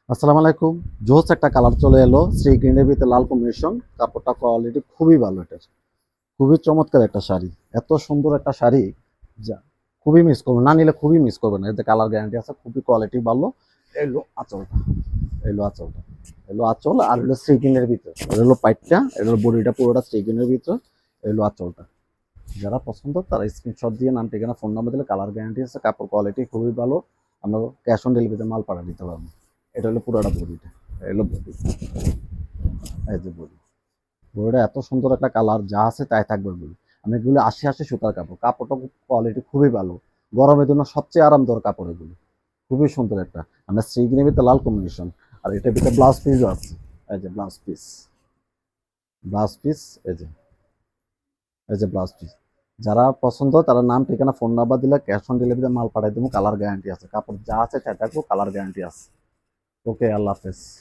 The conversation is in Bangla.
আসসালামু আলাইকুম। জোস একটা কালার চলে এলো শ্রী গ্রিনের ভিতরে লাল কম্বিনেশন। কাপড়টা কোয়ালিটি খুবই ভালো, এটার খুবই চমৎকার একটা শাড়ি। এত সুন্দর একটা শাড়ি, যা খুবই মিস করবো, না নিলে খুবই মিস করবেন। এতে কালার গ্যারান্টি আছে, খুবই কোয়ালিটি ভালো। এলো আঁচলটা, এলো আঁচলটা, এলো আঁচল, আর হলো শ্রী গ্রিনের ভিতরে, এটা হলো পাইটটা, এটা হলো বডিটা পুরোটা শ্রী গ্রিনের ভিতরে, এলো আঁচলটা। যারা পছন্দ তারা স্ক্রিনশট দিয়ে নাম, ঠিকানা, ফোন নাম্বার দিলে কালার গ্যারান্টি আছে, কাপড় কোয়ালিটি খুবই ভালো। আমরা ক্যাশ অন ডেলিভারিতে মাল পাঠা দিতে পারবো। এটা হলো পুরোটা বডিটা, এলো বডি, এই যে বডি। বডিটা এত সুন্দর একটা কালার, যা আছে তাই থাকবে বডি। আমি এগুলো ৮০ সুতার কাপড়, কাপড়টা কোয়ালিটি খুবই ভালো। গরমের জন্য সবচেয়ে আরামদায়ক কাপড় এগুলো, খুবই সুন্দর একটা। আমরা সিগ্রিনের ভিতরে লাল কম্বিনেশন, আর এটার ভিতরে ব্লাউজ পিসও আছে। এই যে ব্লাউজ পিস, ব্লাউজ পিস, এই যে, এই যে ব্লাউজ পিস। যারা পছন্দ তারা নাম, ঠিকানা, ফোন নাম্বার দিলে ক্যাশ অন ডেলিভারিতে মাল পাঠিয়ে দেবো। কালার গ্যারান্টি আছে, কাপড় যা আছে তাই থাকবো, কালার গ্যারান্টি আছে। ওকে, আল্লাহ হাফেজ।